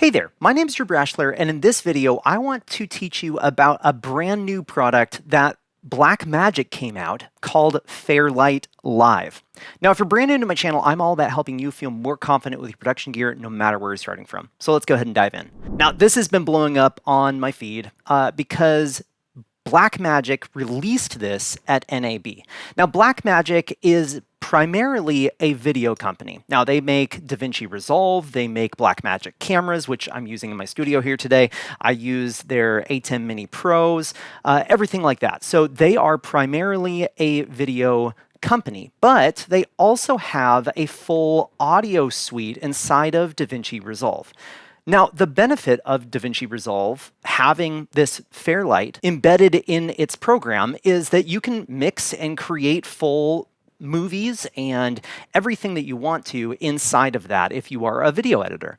Hey there, my name is Brashler, and in this video, I want to teach you about a brand new product that Blackmagic came out called Fairlight Live. Now, if you're brand new to my channel, I'm all about helping you feel more confident with your production gear no matter where you're starting from. So let's go ahead and dive in. Now, this has been blowing up on my feed because Blackmagic released this at NAB. Now, Blackmagic is primarily a video company. Now, they make DaVinci Resolve, they make Blackmagic cameras, which I'm using in my studio here today. I use their A10 Mini Pros, everything like that. So they are primarily a video company, but they also have a full audio suite inside of DaVinci Resolve. Now, the benefit of DaVinci Resolve having this Fairlight embedded in its program is that you can mix and create full movies and everything that you want to inside of that if you are a video editor.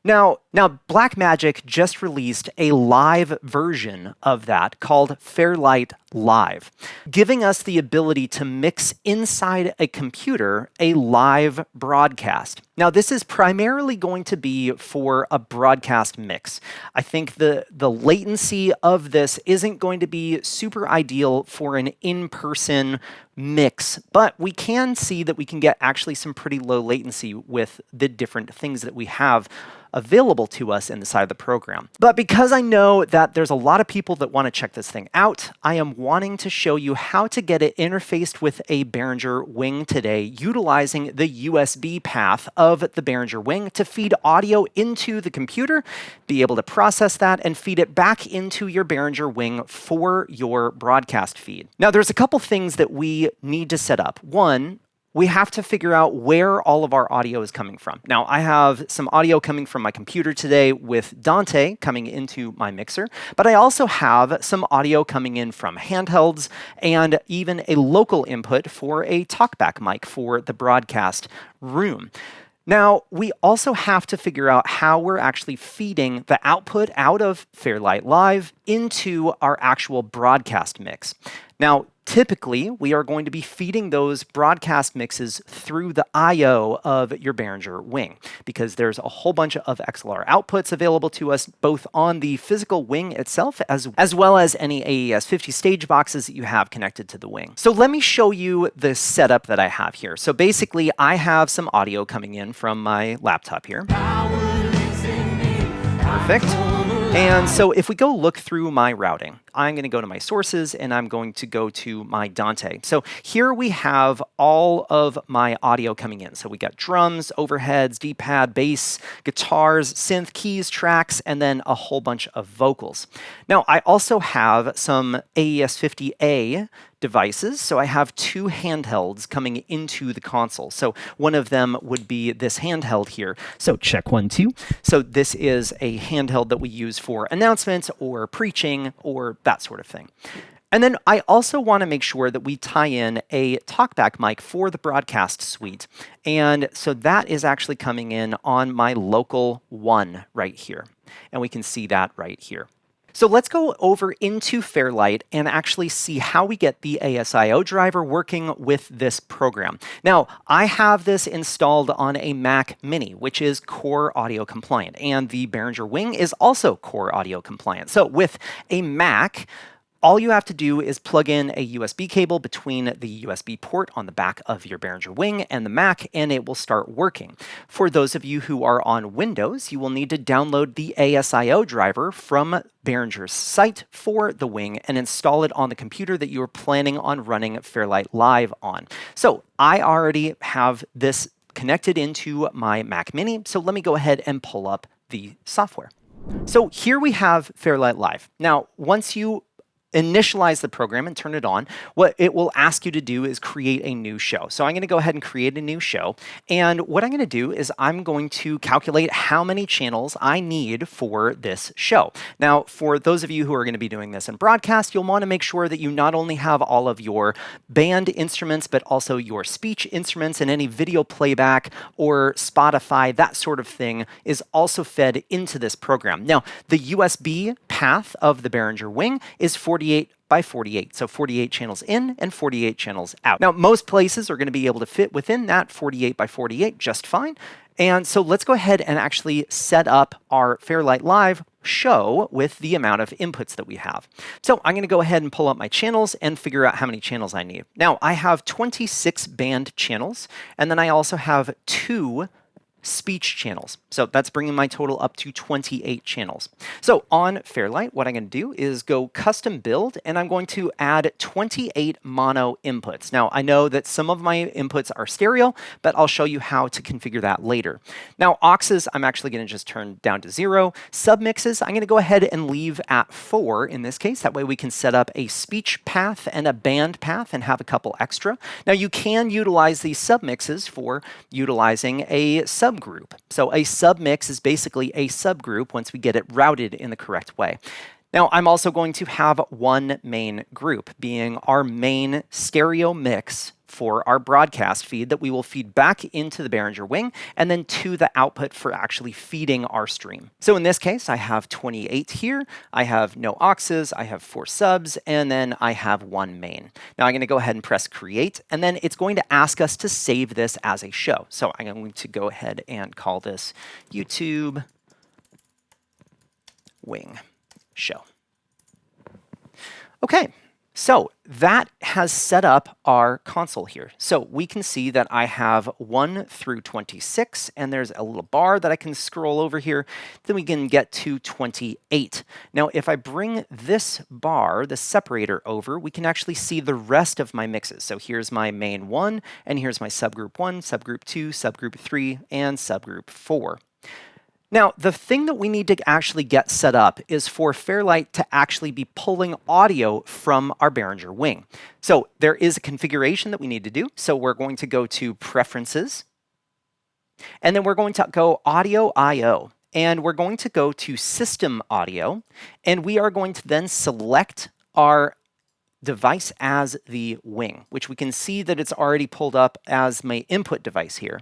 Now Blackmagic just released a live version of that called Fairlight Live, giving us the ability to mix inside a computer a live broadcast. Now, this is primarily going to be for a broadcast mix. I think the latency of this isn't going to be super ideal for an in-person mix, but we can see that we can get actually some pretty low latency with the different things that we have available to us in the side of the program. But because I know that there's a lot of people that want to check this thing out, I am wanting to show you how to get it interfaced with a Behringer WING today, utilizing the USB path of the Behringer WING to feed audio into the computer, be able to process that, and feed it back into your Behringer WING for your broadcast feed. Now, there's a couple things that we need to set up. One, we have to figure out where all of our audio is coming from. Now, I have some audio coming from my computer today with Dante coming into my mixer, but I also have some audio coming in from handhelds and even a local input for a talkback mic for the broadcast room. Now, we also have to figure out how we're actually feeding the output out of Fairlight Live into our actual broadcast mix. Now, typically, we are going to be feeding those broadcast mixes through the I/O of your Behringer WING because there's a whole bunch of XLR outputs available to us, both on the physical WING itself as well as any AES 50 stage boxes that you have connected to the WING. So let me show you the setup that I have here. So basically, I have some audio coming in from my laptop here. Perfect. And so if we go look through my routing, I'm going to go to my sources and I'm going to go to my Dante. So here we have all of my audio coming in. So we got drums, overheads, D-pad, bass, guitars, synth, keys, tracks, and then a whole bunch of vocals. Now, I also have some AES 50A devices. So I have two handhelds coming into the console. So one of them would be this handheld here. So check 1, 2. So this is a handheld that we use for announcements or preaching or that sort of thing. And then I also want to make sure that we tie in a talkback mic for the broadcast suite. And so that is actually coming in on my local 1 right here. And we can see that right here. So let's go over into Fairlight and actually see how we get the ASIO driver working with this program. Now, I have this installed on a Mac Mini, which is Core Audio compliant, and the Behringer WING is also Core Audio compliant. So with a Mac, all you have to do is plug in a USB cable between the USB port on the back of your Behringer WING and the Mac, and it will start working. For those of you who are on Windows, you will need to download the ASIO driver from Behringer's site for the WING and install it on the computer that you are planning on running Fairlight Live on. So I already have this connected into my Mac Mini, so let me go ahead and pull up the software. So here we have Fairlight Live. Now, once you initialize the program and turn it on, what it will ask you to do is create a new show. So I'm going to go ahead and create a new show. And what I'm going to do is I'm going to calculate how many channels I need for this show. Now, for those of you who are going to be doing this in broadcast, you'll want to make sure that you not only have all of your band instruments, but also your speech instruments and any video playback or Spotify, that sort of thing is also fed into this program. Now, the USB path of the Behringer WING is 48 by 48, so 48 channels in and 48 channels out. Now, most places are going to be able to fit within that 48 by 48 just fine, And so let's go ahead and actually set up our Fairlight Live show with the amount of inputs that we have. So I'm going to go ahead and pull up my channels and figure out how many channels I need. Now I have 26 band channels, and then I also have 2 speech channels. So that's bringing my total up to 28 channels. So on Fairlight, what I'm going to do is go custom build, and I'm going to add 28 mono inputs. Now, I know that some of my inputs are stereo, but I'll show you how to configure that later. Now, auxes, I'm actually going to just turn down to 0. Submixes, I'm going to go ahead and leave at 4 in this case. That way we can set up a speech path and a band path and have a couple extra. Now, you can utilize these submixes for utilizing a subgroup. So a submix is basically a subgroup once we get it routed in the correct way. Now I'm also going to have one main group, being our main stereo mix for our broadcast feed that we will feed back into the Behringer WING and then to the output for actually feeding our stream. So in this case, I have 28 here, I have no auxes, I have 4 subs, and then I have 1 main. Now I'm going to go ahead and press create, and then it's going to ask us to save this as a show. So I'm going to go ahead and call this YouTube Wing Show. Okay. So that has set up our console here. So we can see that I have 1 through 26, and there's a little bar that I can scroll over here. Then we can get to 28. Now, if I bring this bar, the separator over, we can actually see the rest of my mixes. So here's my main 1, and here's my subgroup 1, subgroup 2, subgroup 3, and subgroup 4. Now, the thing that we need to actually get set up is for Fairlight to actually be pulling audio from our Behringer WING. So there is a configuration that we need to do. So we're going to go to Preferences, and then we're going to go Audio I/O, and we're going to go to System Audio, and we are going to then select our device as the Wing, which we can see that it's already pulled up as my input device here.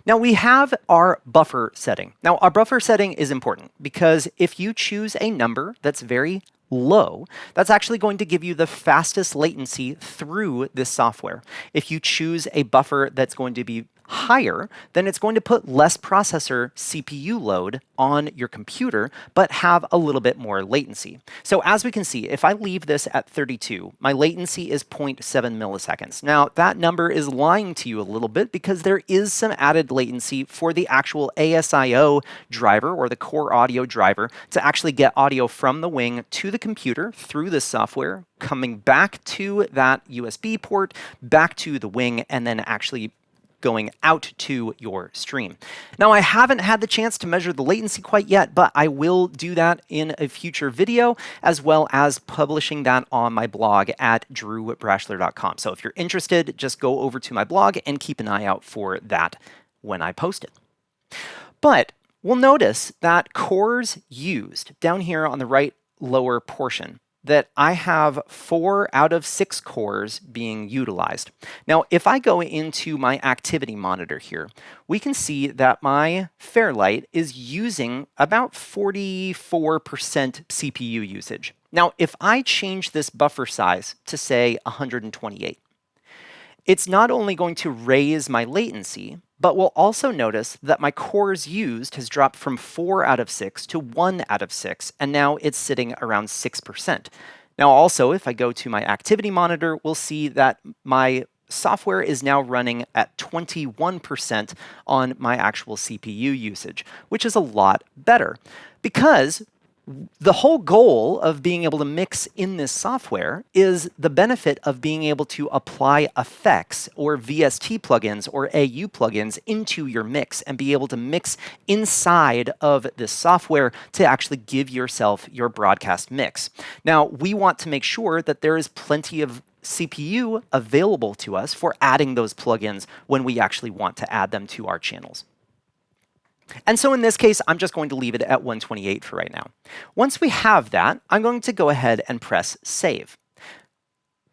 Now we have our buffer setting. Now our buffer setting is important because if you choose a number that's very low, that's actually going to give you the fastest latency through this software. If you choose a buffer that's going to be higher, then it's going to put less processor CPU load on your computer, but have a little bit more latency. So as we can see, if I leave this at 32, my latency is 0.7 milliseconds. Now that number is lying to you a little bit because there is some added latency for the actual ASIO driver or the core audio driver to actually get audio from the Wing to the computer through this software, coming back to that USB port, back to the Wing, and then actually going out to your stream. Now, I haven't had the chance to measure the latency quite yet, but I will do that in a future video, as well as publishing that on my blog at drewbrashler.com. So if you're interested, just go over to my blog and keep an eye out for that when I post it. But we'll notice that cores used down here on the right lower portion, that I have 4 out of 6 cores being utilized. Now, if I go into my activity monitor here, we can see that my Fairlight is using about 44% CPU usage. Now, if I change this buffer size to say 128, it's not only going to raise my latency, but we'll also notice that my cores used has dropped from 4 out of 6 to 1 out of 6, and now it's sitting around 6%. Now also, if I go to my activity monitor, we'll see that my software is now running at 21% on my actual CPU usage, which is a lot better because the whole goal of being able to mix in this software is the benefit of being able to apply effects or VST plugins or AU plugins into your mix and be able to mix inside of this software to actually give yourself your broadcast mix. Now, we want to make sure that there is plenty of CPU available to us for adding those plugins when we actually want to add them to our channels. And so in this case, I'm just going to leave it at 128 for right now. Once we have that, I'm going to go ahead and press save.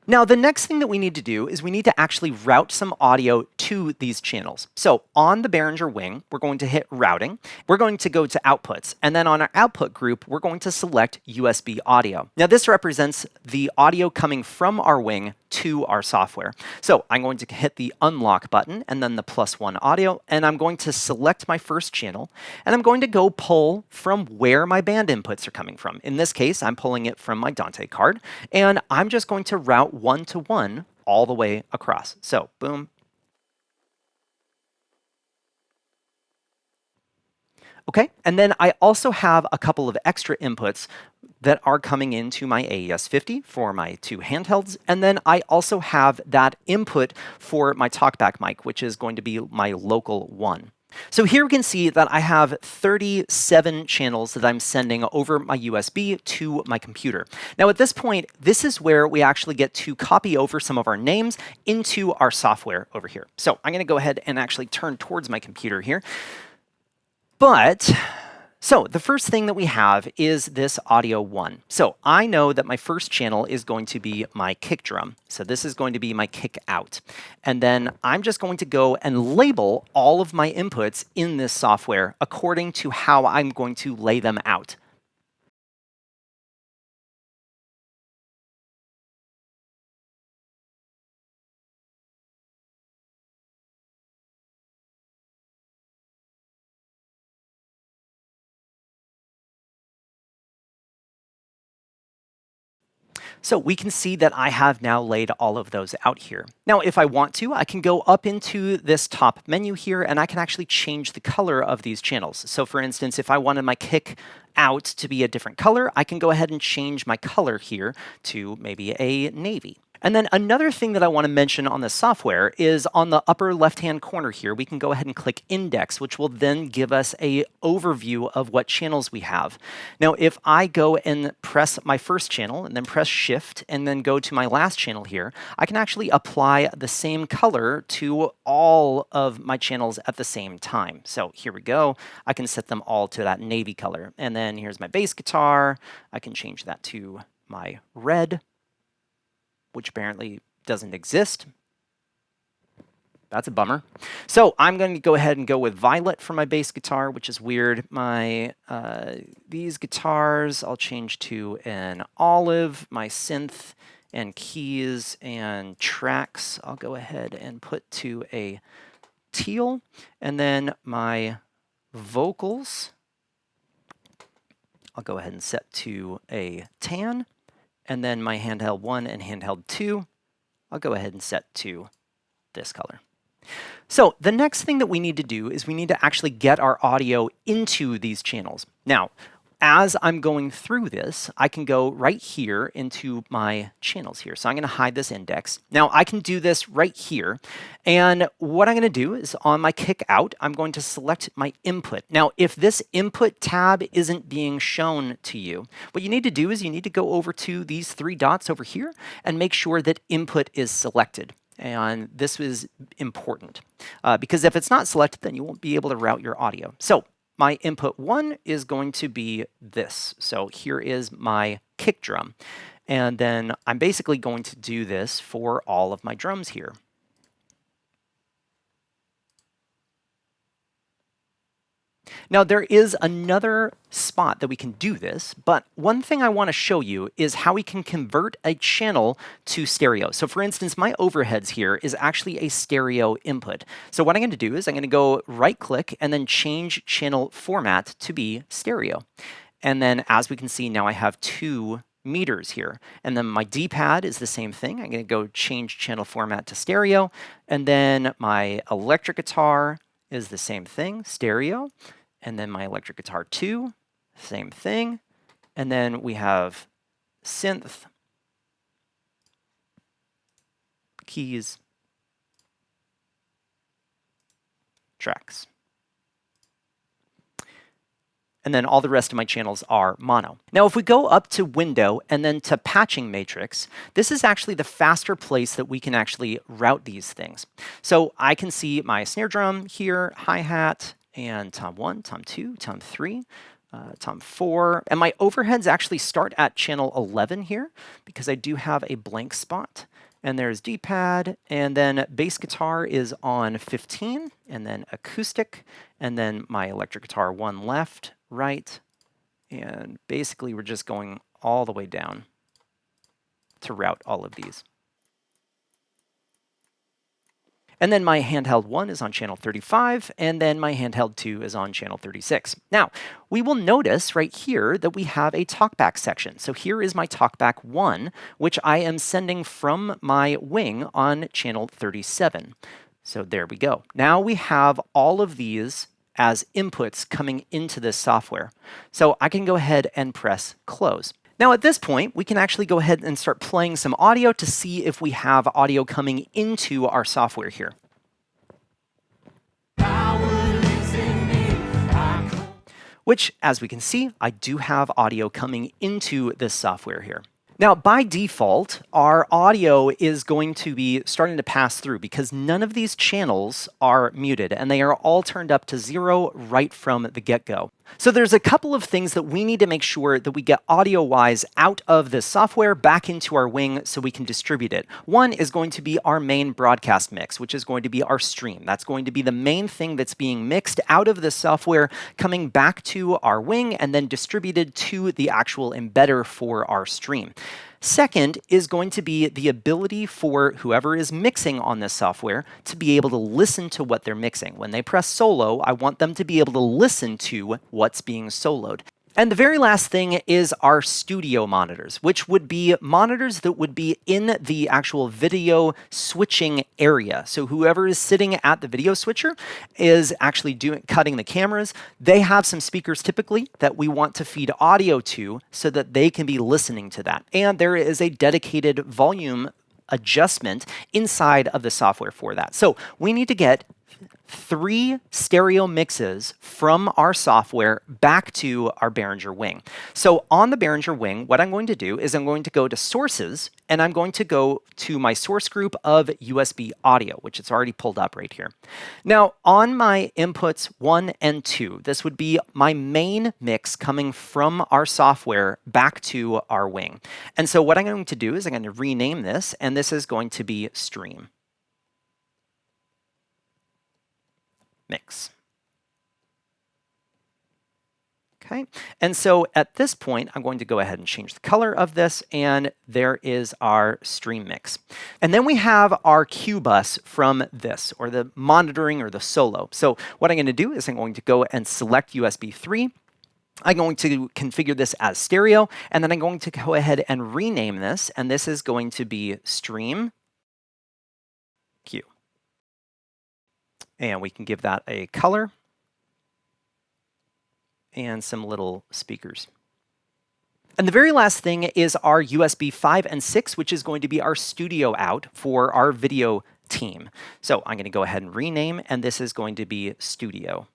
Now, the next thing that we need to do is we need to actually route some audio to these channels. So on the Behringer WING, we're going to hit routing. We're going to go to outputs. And then on our output group, we're going to select USB audio. Now, this represents the audio coming from our Wing to our software. So I'm going to hit the unlock button and then the +1 audio, and I'm going to select my first channel, and I'm going to go pull from where my band inputs are coming from. In this case, I'm pulling it from my Dante card, and I'm just going to route 1 to 1 all the way across. So boom. Okay, and then I also have a couple of extra inputs that are coming into my AES-50 for my 2 handhelds, and then I also have that input for my talkback mic, which is going to be my local 1. So here we can see that I have 37 channels that I'm sending over my USB to my computer. Now at this point, this is where we actually get to copy over some of our names into our software over here. So I'm going to go ahead and actually turn towards my computer here. So the first thing that we have is this audio 1. So I know that my first channel is going to be my kick drum. So this is going to be my kick out. And then I'm just going to go and label all of my inputs in this software according to how I'm going to lay them out. So we can see that I have now laid all of those out here. Now, if I want to, I can go up into this top menu here and I can actually change the color of these channels. So for instance, if I wanted my kick out to be a different color, I can go ahead and change my color here to maybe a navy. And then another thing that I want to mention on the software is on the upper left-hand corner here, we can go ahead and click Index, which will then give us an overview of what channels we have. Now, if I go and press my first channel and then press Shift and then go to my last channel here, I can actually apply the same color to all of my channels at the same time. So here we go. I can set them all to that navy color. And then here's my bass guitar. I can change that to my red, which apparently doesn't exist. That's a bummer. So I'm going to go ahead and go with violet for my bass guitar, which is weird. My these guitars I'll change to an olive. My synth and keys and tracks I'll go ahead and put to a teal. And then my vocals I'll go ahead and set to a tan. And then my handheld 1 and handheld 2, I'll go ahead and set to this color. So the next thing that we need to do is we need to actually get our audio into these channels. Now, as I'm going through this, I can go right here into my channels here. So I'm going to hide this index. Now I can do this right here. And what I'm going to do is on my kick out, I'm going to select my input. Now, if this input tab isn't being shown to you, what you need to do is you need to go over to these 3 dots over here and make sure that input is selected. And this is important because if it's not selected, then you won't be able to route your audio. So my input 1 is going to be this. So here is my kick drum. And then I'm basically going to do this for all of my drums here. Now there is another spot that we can do this, but one thing I want to show you is how we can convert a channel to stereo. So for instance, my overheads here is actually a stereo input. So what I'm going to do is I'm going to go right click and then change channel format to be stereo. And then as we can see now I have 2 meters here. And then my D-pad is the same thing. I'm going to go change channel format to stereo. And then my electric guitar is the same thing, stereo. And then my electric guitar 2, same thing. And then we have synth, keys, tracks. And then all the rest of my channels are mono. Now, if we go up to window and then to patching matrix, this is actually the faster place that we can actually route these things. So I can see my snare drum here, hi-hat, and tom 1, tom 2, tom 3, tom 4. And my overheads actually start at channel 11 here because I do have a blank spot. And there's D-pad, and then bass guitar is on 15, and then acoustic, and then my electric guitar 1 left, right, and basically we're just going all the way down to route all of these. And then my handheld 1 is on channel 35, and then my handheld 2 is on channel 36. Now, we will notice right here that we have a talkback section. So here is my talkback 1, which I am sending from my wing on channel 37. So there we go. Now we have all of these as inputs coming into this software. So I can go ahead and press close. Now at this point, we can actually go ahead and start playing some audio to see if we have audio coming into our software here. Which, as we can see, I do have audio coming into this software here. Now, by default, our audio is going to be starting to pass through because none of these channels are muted and they are all turned up to 0 right from the get-go. So there's a couple of things that we need to make sure that we get audio-wise out of this software back into our wing so we can distribute it. One is going to be our main broadcast mix, which is going to be our stream. That's going to be the main thing that's being mixed out of the software, coming back to our wing and then distributed to the actual embedder for our stream. Second is going to be the ability for whoever is mixing on this software to be able to listen to what they're mixing. When they press solo, I want them to be able to listen to what's being soloed. And the very last thing is our studio monitors, which would be monitors that would be in the actual video switching area. So whoever is sitting at the video switcher is actually cutting the cameras. They have some speakers typically that we want to feed audio to so that they can be listening to that. And there is a dedicated volume adjustment inside of the software for that. So we need to get 3 stereo mixes from our software back to our Behringer WING. So on the Behringer WING, what I'm going to do is I'm going to go to sources and I'm going to go to my source group of USB audio, which it's already pulled up right here. Now on my inputs 1 and 2, this would be my main mix coming from our software back to our wing. And so what I'm going to do is I'm going to rename this, and this is going to be stream mix. Okay, and so at this point, I'm going to go ahead and change the color of this, and there is our stream mix. And then we have our Q bus from this, or the monitoring or the solo. So what I'm going to do is I'm going to go and select USB 3. I'm going to configure this as stereo, and then I'm going to go ahead and rename this, and this is going to be stream Q. And we can give that a color and some little speakers. And the very last thing is our USB 5 and 6, which is going to be our studio out for our video team. So I'm going to go ahead and rename, and this is going to be studio.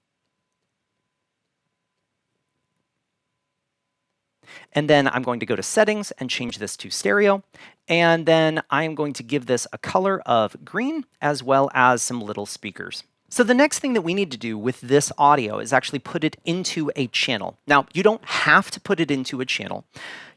And then I'm going to go to settings and change this to stereo. And then I'm going to give this a color of green as well as some little speakers. So the next thing that we need to do with this audio is actually put it into a channel. Now, you don't have to put it into a channel.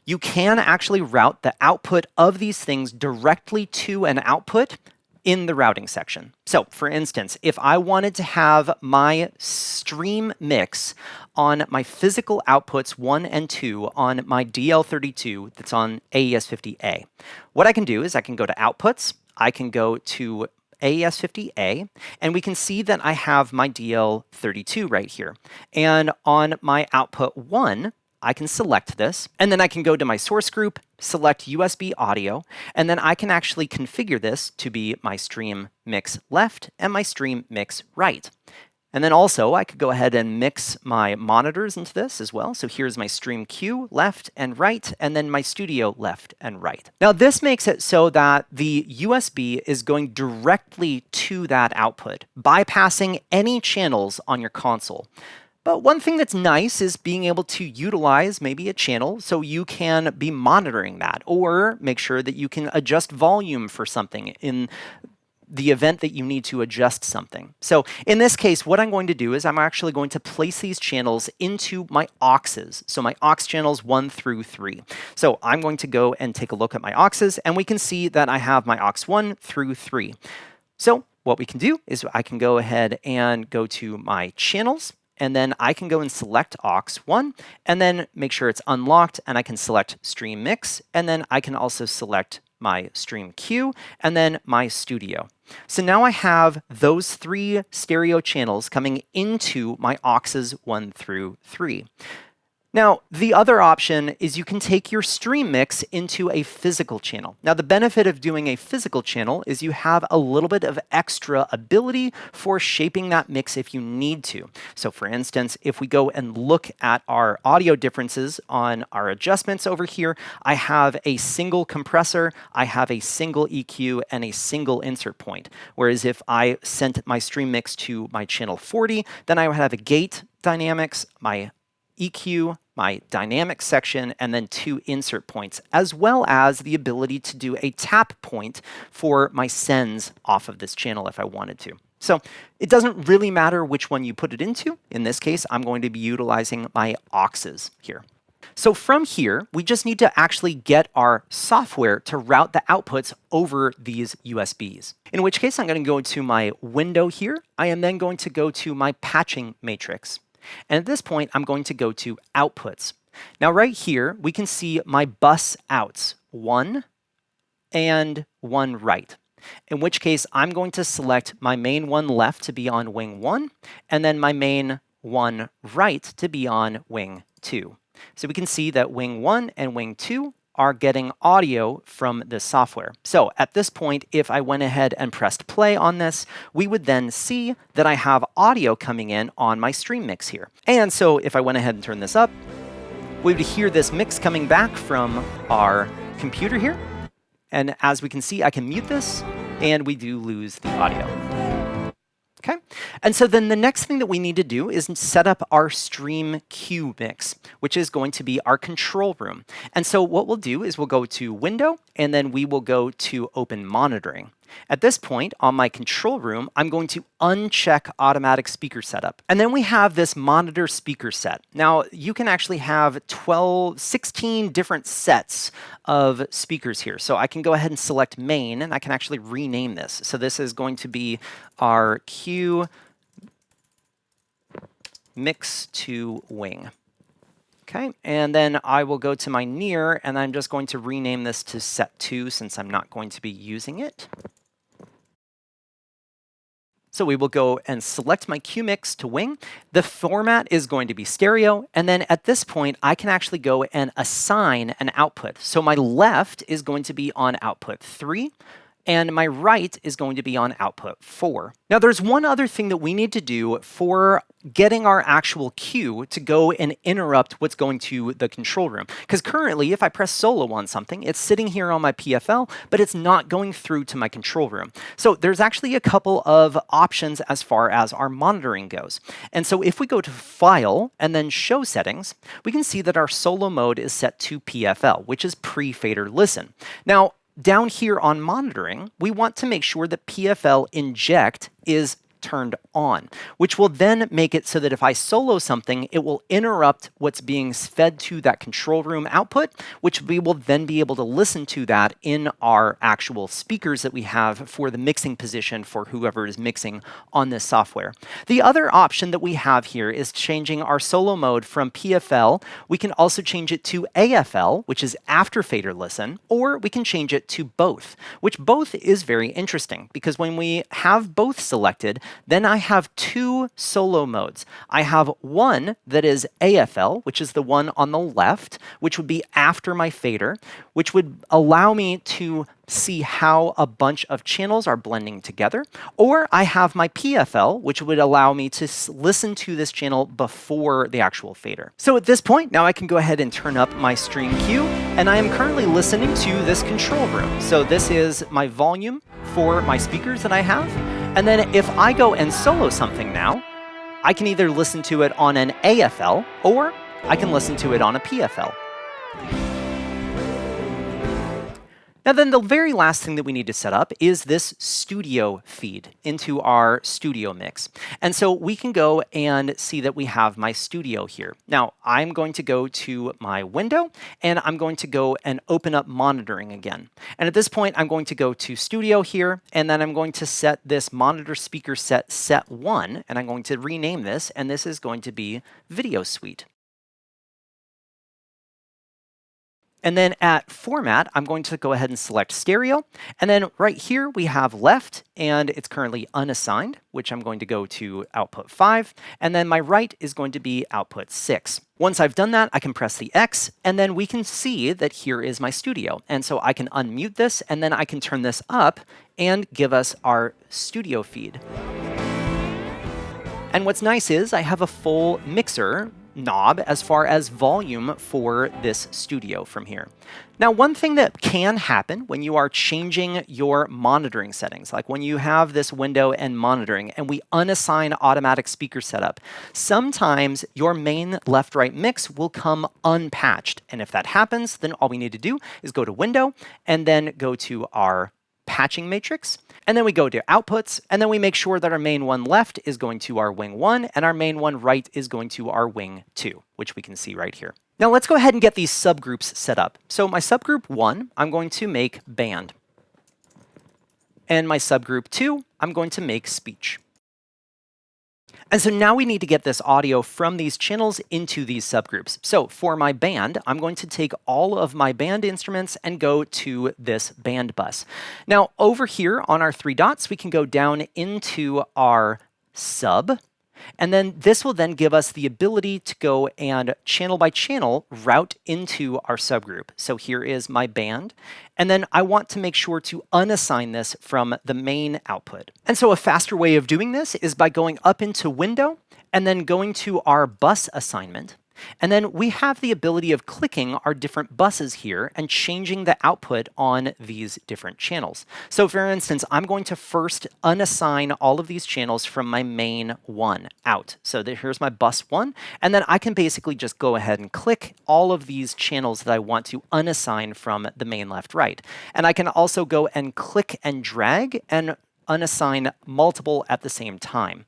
You can actually route the output of these things directly to an output in the routing section. So for instance, if I wanted to have my stream mix on my physical outputs 1 and 2 on my DL32 that's on AES50A, what I can do is I can go to outputs, I can go to AES50A, and we can see that I have my DL32 right here. And on my output 1, I can select this, and then I can go to my source group, select USB audio, and then I can actually configure this to be my stream mix left and my stream mix right. And then also I could go ahead and mix my monitors into this as well. So here's my stream Q left and right, and then my studio left and right. Now this makes it so that the USB is going directly to that output, bypassing any channels on your console. But one thing that's nice is being able to utilize maybe a channel so you can be monitoring that, or make sure that you can adjust volume for something in the event that you need to adjust something. So in this case, what I'm going to do is I'm actually going to place these channels into my auxes. So my aux channels 1 through 3. So I'm going to go and take a look at my auxes, and we can see that I have my aux 1 through 3. So what we can do is I can go ahead and go to my channels, and then I can go and select aux 1, and then make sure it's unlocked, and I can select stream mix, and then I can also select my stream Q, and then my studio. So now I have those 3 stereo channels coming into my auxes 1 through 3. Now, the other option is you can take your stream mix into a physical channel. Now, the benefit of doing a physical channel is you have a little bit of extra ability for shaping that mix if you need to. So for instance, if we go and look at our audio differences on our adjustments over here, I have a single compressor, I have a single EQ, and a single insert point. Whereas if I sent my stream mix to my channel 40, then I would have a gate dynamics, my EQ, my dynamic section, and then 2 insert points, as well as the ability to do a tap point for my sends off of this channel if I wanted to. So it doesn't really matter which one you put it into. In this case, I'm going to be utilizing my auxes here. So from here, we just need to actually get our software to route the outputs over these USBs. In which case, I'm going to go to my window here. I am then going to go to my patching matrix. And at this point, I'm going to go to outputs. Now right here, we can see my bus outs, 1 and 1 right. In which case, I'm going to select my main 1 left to be on wing 1, and then my main 1 right to be on wing 2. So we can see that wing 1 and wing 2 are getting audio from this software. So at this point, if I went ahead and pressed play on this, we would then see that I have audio coming in on my stream mix here. And so if I went ahead and turned this up, we would hear this mix coming back from our computer here. And as we can see, I can mute this, and we do lose the audio. Okay, and so then the next thing that we need to do is set up our stream Q mix, which is going to be our control room. And so what we'll do is we'll go to Window, and then we will go to Open Monitoring. At this point, on my control room, I'm going to uncheck automatic speaker setup. And then we have this monitor speaker set. Now, you can actually have 16 different sets of speakers here. So I can go ahead and select main, and I can actually rename this. So this is going to be our Q mix to wing. Okay, and then I will go to my near, and I'm just going to rename this to set 2 since I'm not going to be using it. So we will go and select my Q mix to wing. The format is going to be stereo. And then at this point, I can actually go and assign an output. So my left is going to be on output 3. And my right is going to be on output 4. Now there's one other thing that we need to do for getting our actual cue to go and interrupt what's going to the control room. Because currently, if I press solo on something, it's sitting here on my PFL, but it's not going through to my control room. So there's actually a couple of options as far as our monitoring goes. And so if we go to File and then Show Settings, we can see that our solo mode is set to PFL, which is pre-fader listen. Now, down here on monitoring, we want to make sure that PFL inject is turned on, which will then make it so that if I solo something, it will interrupt what's being fed to that control room output, which we will then be able to listen to that in our actual speakers that we have for the mixing position for whoever is mixing on this software. The other option that we have here is changing our solo mode from PFL. We can also change it to AFL, which is after fader listen, or we can change it to both, which both is very interesting because when we have both selected, then I have 2 solo modes. I have one that is AFL, which is the one on the left, which would be after my fader, which would allow me to see how a bunch of channels are blending together. Or I have my PFL, which would allow me to listen to this channel before the actual fader. So at this point, now I can go ahead and turn up my stream Q, and I am currently listening to this control room. So this is my volume for my speakers that I have. And then if I go and solo something now, I can either listen to it on an AFL or I can listen to it on a PFL. Now then the very last thing that we need to set up is this studio feed into our studio mix. And so we can go and see that we have my studio here. Now I'm going to go to my window and I'm going to go and open up monitoring again. And at this point I'm going to go to studio here and then I'm going to set this monitor speaker set 1 and I'm going to rename this and this is going to be video suite. And then at format, I'm going to go ahead and select stereo. And then right here we have left, and it's currently unassigned, which I'm going to go to output 5. And then my right is going to be output 6. Once I've done that, I can press the X, and then we can see that here is my studio. And so I can unmute this, and then I can turn this up and give us our studio feed. And what's nice is I have a full mixer knob as far as volume for this studio from here. Now, one thing that can happen when you are changing your monitoring settings, like when you have this window and monitoring and we unassign automatic speaker setup, sometimes your main left-right mix will come unpatched. And if that happens, then all we need to do is go to Window and then go to our patching matrix. And then we go to outputs, and then we make sure that our main one left is going to our wing 1, and our main one right is going to our wing 2, which we can see right here. Now let's go ahead and get these subgroups set up. So my subgroup 1, I'm going to make band. And my subgroup 2, I'm going to make speech. And so now we need to get this audio from these channels into these subgroups. So for my band, I'm going to take all of my band instruments and go to this band bus. Now over here on our 3 dots, we can go down into our sub. And then this will then give us the ability to go and channel by channel route into our subgroup. So here is my band. And then I want to make sure to unassign this from the main output. And so a faster way of doing this is by going up into Window and then going to our bus assignment. And then we have the ability of clicking our different buses here and changing the output on these different channels. So for instance, I'm going to first unassign all of these channels from my main 1 out. So here's my bus 1, and then I can basically just go ahead and click all of these channels that I want to unassign from the main left right. And I can also go and click and drag and unassign multiple at the same time.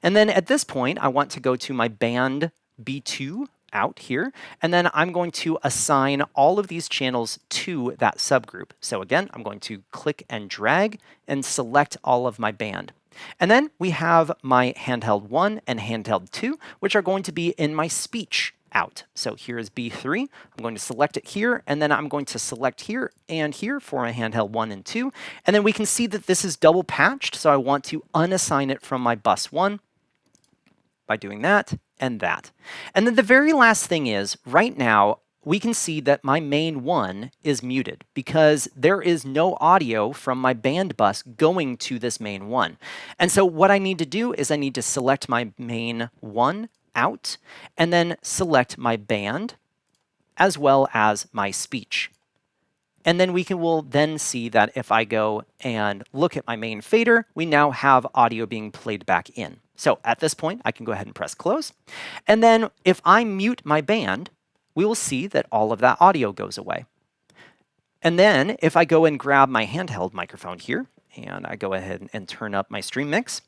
And then at this point, I want to go to my band B2 out here, and then I'm going to assign all of these channels to that subgroup. So again, I'm going to click and drag and select all of my band. And then we have my handheld 1 and handheld 2, which are going to be in my speech out. So here is B3. I'm going to select it here, and then I'm going to select here and here for my handheld 1 and 2. And then we can see that this is double patched, so I want to unassign it from my bus 1 by doing that and that. And then the very last thing is, right now, we can see that my main 1 is muted because there is no audio from my band bus going to this main 1. And so what I need to do is I need to select my main 1 out and then select my band as well as my speech. And then we'll then see that if I go and look at my main fader, we now have audio being played back in. So at this point, I can go ahead and press close. And then if I mute my band, we will see that all of that audio goes away. And then if I go and grab my handheld microphone here, and I go ahead and turn up my stream mix,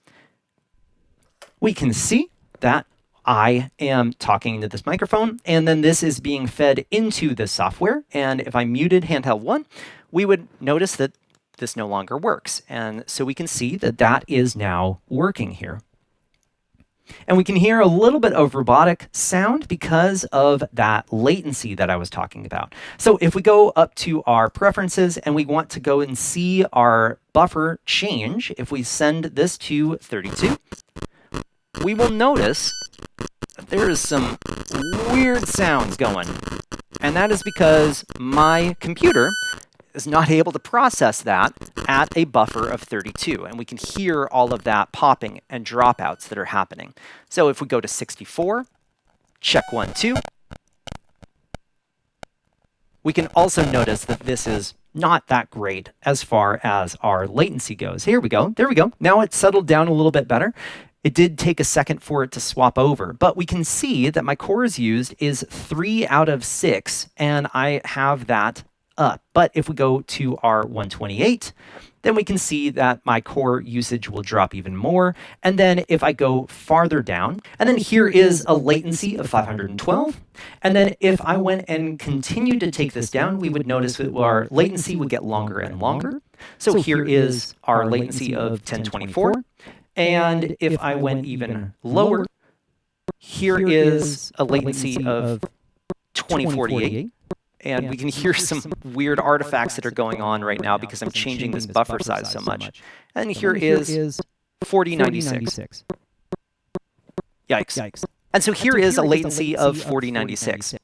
we can see that I am talking into this microphone, and then this is being fed into the software. And if I muted handheld 1, we would notice that this no longer works. And so we can see that that is now working here. And we can hear a little bit of robotic sound because of that latency that I was talking about. So if we go up to our preferences and we want to go and see our buffer change, if we send this to 32, we will notice that there is some weird sounds going. And that is because my computer is not able to process that at a buffer of 32. And we can hear all of that popping and dropouts that are happening. So if we go to 64, check 1, 2, we can also notice that this is not that great as far as our latency goes. Here we go. There we go. Now it's settled down a little bit better. It did take a second for it to swap over, but we can see that my cores used is 3 out of 6, and I have that up. But if we go to our 128, then we can see that my core usage will drop even more. And then if I go farther down, and then here is a latency of 512. And then if I went and continued to take this down, we would notice that our latency would get longer and longer. So here is our latency of 1024. And if I went even lower, here is a latency of 2048. And we can hear some weird artifacts that are going on right now because I'm changing this buffer size so much. And here is 4096. Yikes. And so here is a latency of 4096.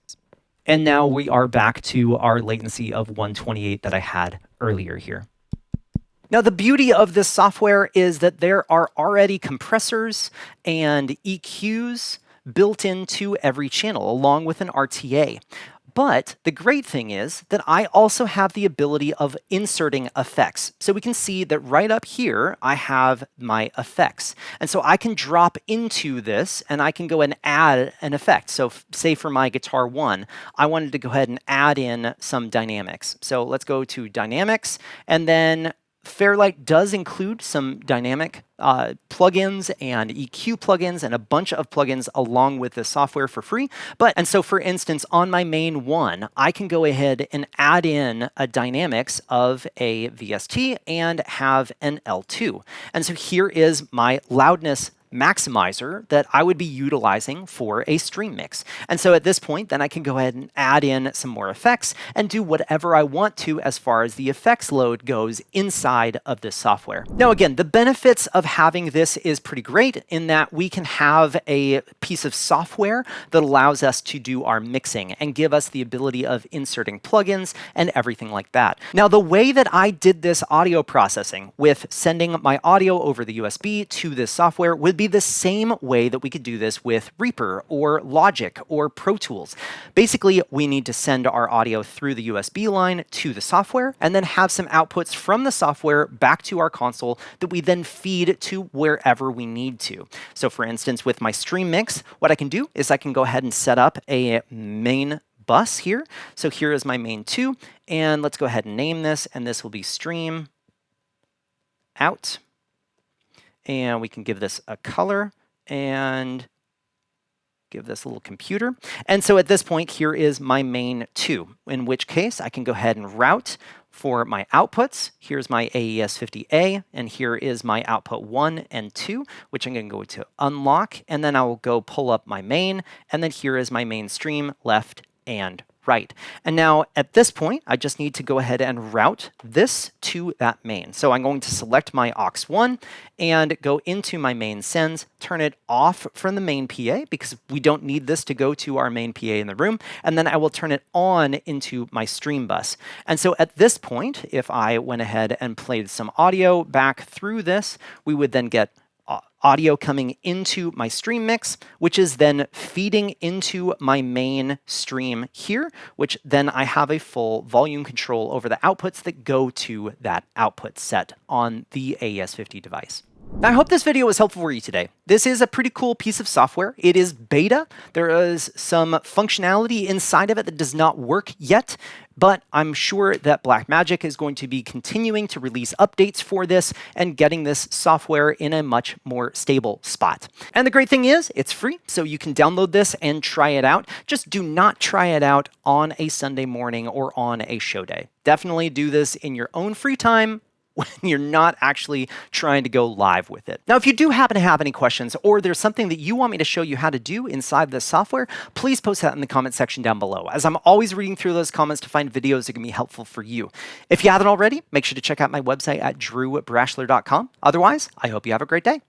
And now we are back to our latency of 128 that I had earlier here. Now, the beauty of this software is that there are already compressors and EQs built into every channel, along with an RTA. But the great thing is that I also have the ability of inserting effects. So we can see that right up here, I have my effects. And so I can drop into this and I can go and add an effect. So say for my guitar 1, I wanted to go ahead and add in some dynamics. So let's go to dynamics, and then Fairlight does include some dynamic plugins and EQ plugins and a bunch of plugins along with the software for free. And so for instance, on my main 1, I can go ahead and add in a dynamics of a VST and have an L2. And so here is my loudness maximizer that I would be utilizing for a stream mix. And so at this point, then I can go ahead and add in some more effects and do whatever I want to as far as the effects load goes inside of this software. Now, again, the benefits of having this is pretty great in that we can have a piece of software that allows us to do our mixing and give us the ability of inserting plugins and everything like that. Now, the way that I did this audio processing with sending my audio over the USB to this software would be the same way that we could do this with Reaper or Logic or Pro Tools. Basically, we need to send our audio through the USB line to the software and then have some outputs from the software back to our console that we then feed to wherever we need to. So for instance, with my stream mix, what I can do is I can go ahead and set up a main bus here. So here is my main 2, and let's go ahead and name this, and this will be stream out. And we can give this a color and give this a little computer. And so at this point, here is my main 2, in which case I can go ahead and route for my outputs. Here's my AES50A, and here is my output 1 and 2, which I'm going to go to unlock, and then I will go pull up my main, and then here is my main stream left and right. And now at this point, I just need to go ahead and route this to that main. So I'm going to select my aux1 and go into my main sends, turn it off from the main PA because we don't need this to go to our main PA in the room. And then I will turn it on into my stream bus. And so at this point, if I went ahead and played some audio back through this, we would then get audio coming into my stream mix, which is then feeding into my main stream here, which then I have a full volume control over the outputs that go to that output set on the AES50 device. Now, I hope this video was helpful for you today. This is a pretty cool piece of software. It is beta. There is some functionality inside of it that does not work yet, but I'm sure that Blackmagic is going to be continuing to release updates for this and getting this software in a much more stable spot. And the great thing is, it's free, so you can download this and try it out. Just do not try it out on a Sunday morning or on a show day. Definitely do this in your own free time when you're not actually trying to go live with it. Now, if you do happen to have any questions or there's something that you want me to show you how to do inside this software, please post that in the comment section down below, as I'm always reading through those comments to find videos that can be helpful for you. If you haven't already, make sure to check out my website at drewbrashler.com. Otherwise, I hope you have a great day.